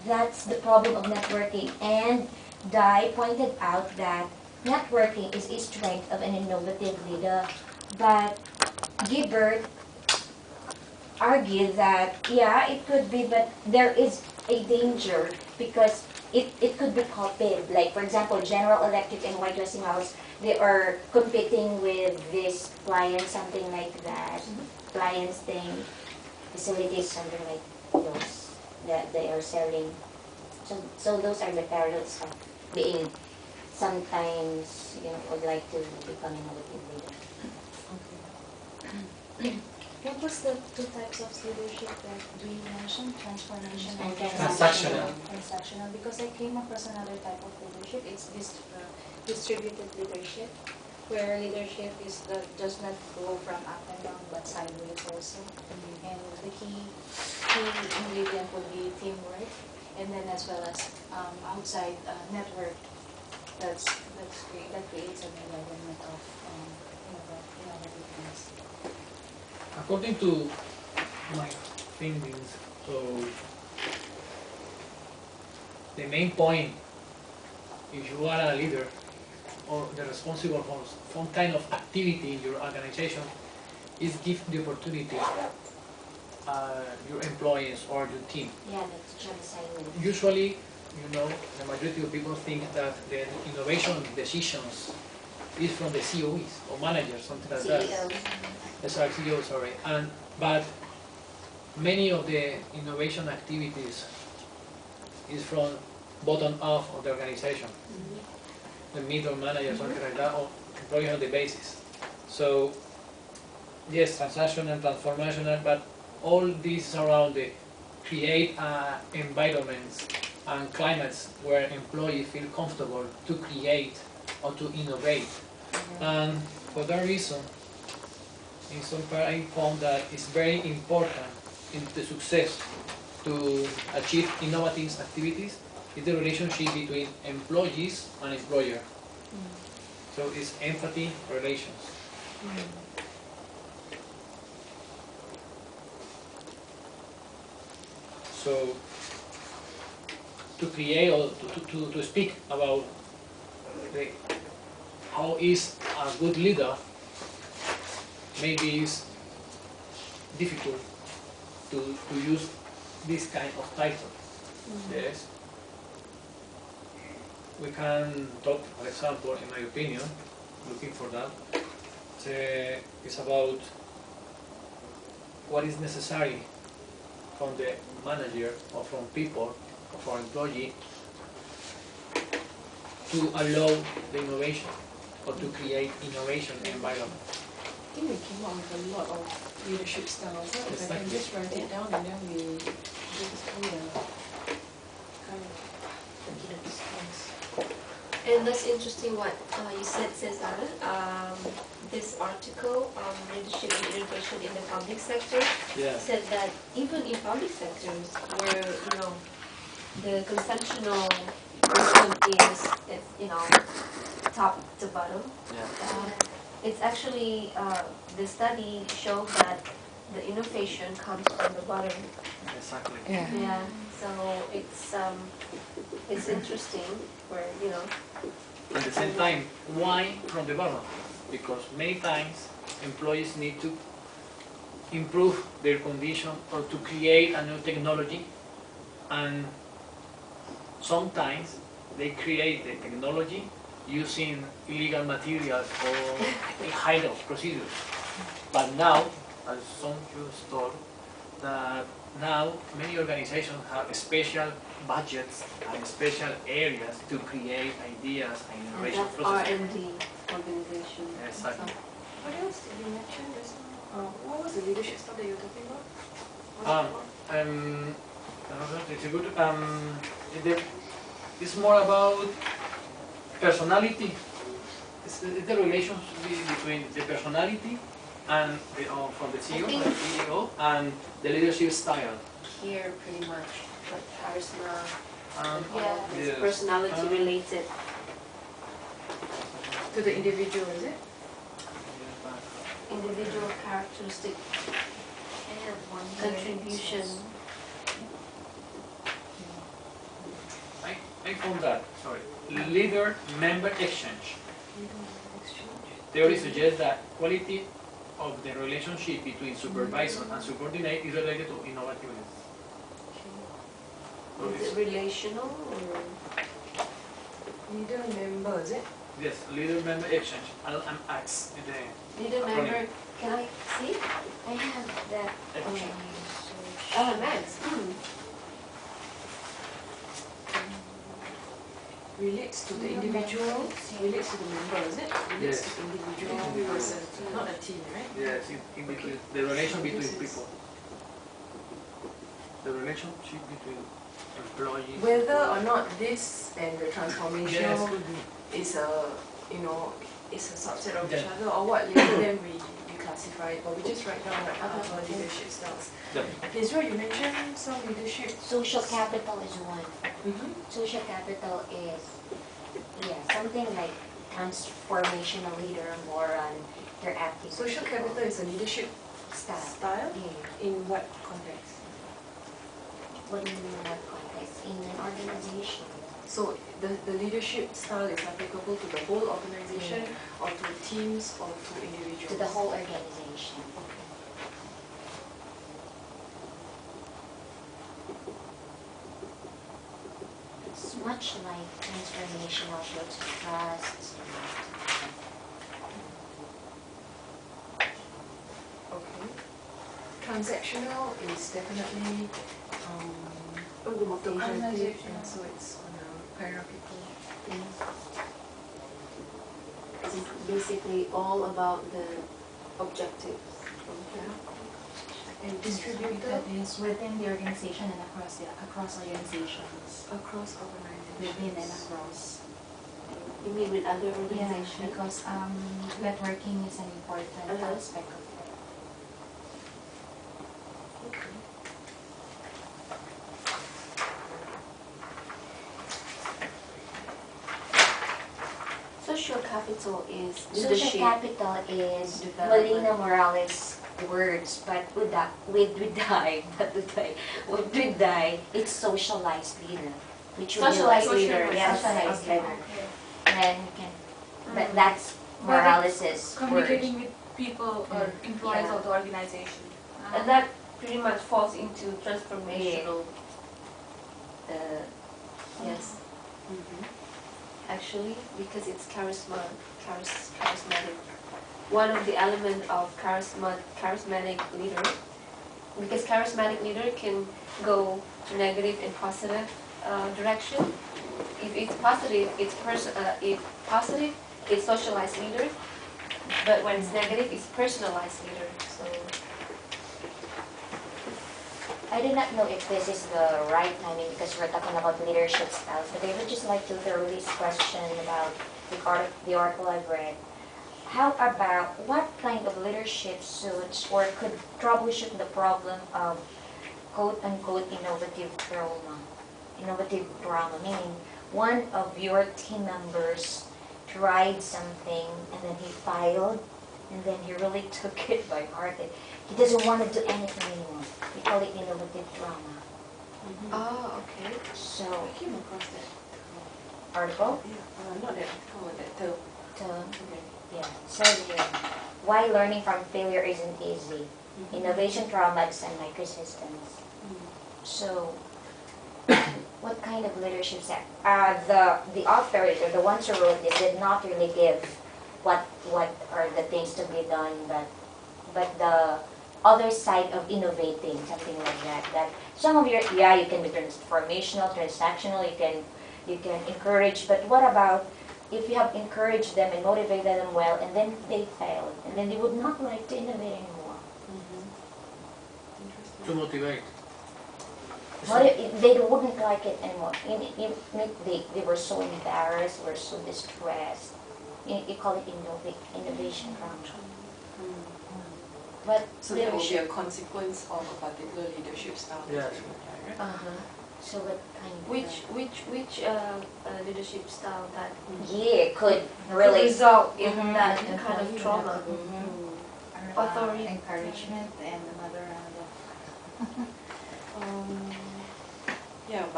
that's the problem of networking. And Dai pointed out that networking is a strength of an innovative leader, but Gibbert argued that, yeah, it could be, but there is a danger because it could be copied. Like, for example, General Electric and White Westinghouse, they are competing with this Pliant, something like that. Pliant's thing, facilities, something like those that they are selling. So those are the parallels of being sometimes, would like to become innovative leader. Okay. What was the two types of leadership that we mentioned? Transformational and transactional. Transactional. Because I came across another type of leadership. It's this distributed leadership, where leadership does not go from up and down, but sideways also. And the key ingredient would be teamwork, and then as well as outside network. That creates an environment of innovativeness. According to my findings, so the main point, if you are a leader or the responsible for some kind of activity in your organization, is give the opportunity your employees or your team. Yeah, that's genocide. Usually, the majority of people think that the innovation decisions is from the COEs or managers, something like that. Sorry, CEO, sorry. But many of the innovation activities is from bottom up of the organization. The middle manager, something like that, or employee on the basis. So yes, transactional, transformational, but all these around the create environments and climates where employees feel comfortable to create or to innovate. And for that reason, in some part I found that it's very important in the success to achieve innovative activities is the relationship between employees and employer. So it's empathy relations. So to create or to speak about how is a good leader, maybe it's difficult to use this kind of title. Yes. We can talk, for example, in my opinion, looking for that, it's about what is necessary from the manager or from people or from employee to allow the innovation or to create innovation environment. I think we came up with a lot of leadership styles. So if I can just write it down and then we just kind of discuss. And that's interesting what you said, Cesar. This article, Leadership and Innovation in the Public Sector, said that even in public sectors where, the conventional wisdom is top to bottom, it's actually, the study showed that the innovation comes from the bottom. Exactly. Yeah. So it's interesting where, At the same time, why from the bottom? Because many times employees need to improve their condition or to create a new technology, and sometimes they create the technology using illegal materials or hidden procedures. But now, as some you told, that now many organizations have special budgets and special areas to create ideas and innovation processes. R&D organization. Exactly. What else did you mention just now? What was the leadership style that you were talking about? It's a good. It's more about personality. It's the relations between the personality and from the CEO and the leadership style. Here, pretty much, like charisma, Yes. personality related. To the individual, is it? Individual characteristic, contribution. I found that, sorry, leader-member exchange. Theory suggests that quality of the relationship between supervisor and subordinate is related to innovativeness. Is it relational or? Leader member, is it? Yes, leader-member exchange, LMX. Leader member, can I see? I have that. LMX. Relates to the individual, relates to the member, is it? Relates Yes. to individual person, not a team, right? Yes, in between, the relation between people. The relationship between employees. Whether or not this and the transformation Yes, could be. is a, you know, is a subset of each Yeah. other or what, later then we classify it, but we just write down like our leadership styles. Yeah. Okay, so you mentioned some leadership. Social capital is one. Mm-hmm. Social capital is, something like transformational leader, more on their active. Social capital is a leadership style. style? Yeah. In what context? What do you mean in what context? In an organization. So the leadership style is applicable to the whole organization or to teams or to individuals? To the whole organization. It's much like transformational shows trust. Okay. Transactional is definitely authoritative, and so it's on a hierarchical thing. It's basically all about the objectives. And distributed That is within the organization and across organizations. across organizations. Within and across. You mean with other Yeah, organizations? because networking is an important aspect of it. Okay. Social capital is Social leadership. capital is Development. Molina Morales' words, but with it's socialized leader. Which would be Socialized like- leader. Yeah, Socialized socialized leader. leader. And you can, but that's Morales' words. Communicating with people or employees Yeah. of the organization. And that pretty much falls into transformational. Yes. Actually, because it's charismatic. One of the element of charismatic leader, because charismatic leader can go to negative and positive direction. If it's positive, it's socialized leader. But when it's negative, it's personalized leader. So. I do not know if this is the right timing because we're talking about leadership styles, but I would just like to throw this question about the article I've read. How about what kind of leadership suits or could troubleshoot the problem of quote-unquote innovative drama, meaning one of your team members tried something and then he failed and then he really took it by heart. He doesn't want to do anything anymore. We call it innovative drama. Oh, okay. So, I came across that article? Yeah, not that article, that term. Okay. Yeah, says here, why learning from failure isn't easy. Innovation traumas and microsystems. So, what kind of leadership set? The authors or the ones who wrote this did not really give what are the things to be done, but the other side of innovating, something like that. That some of your you can be transformational, transactional, you can encourage, but what about if you have encouraged them and motivated them well, and then they failed, and then they would not like to innovate anymore? To motivate. They wouldn't like it anymore. They were so embarrassed, were so distressed. You call it innovation trauma. But So that will be a consequence of a particular leadership style. Yes. Right? So what kind of Which leadership style that could could really result in Mhm. that And kind of probably trauma? Authority. Encouragement and another round of Yeah, but